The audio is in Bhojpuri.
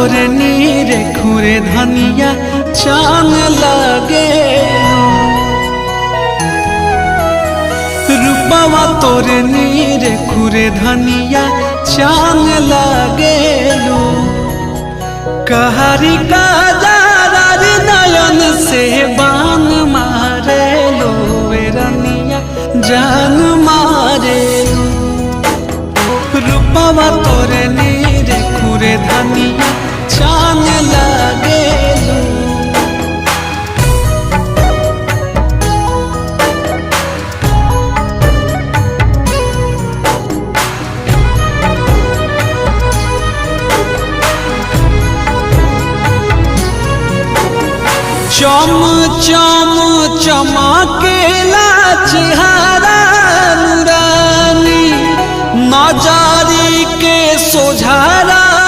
तोरे नीरे खुरे धनिया चांद लगे रूपवा तोरे नीरे खुरे धनिया चांद लगे कहरी का नयन से बान मारे लो रनिया जान मारे रूपवा तोरे नीरे खुरे धनिया चांद लगे चम चम चमकेला चेहरा नूरानी नजारी के सोझारा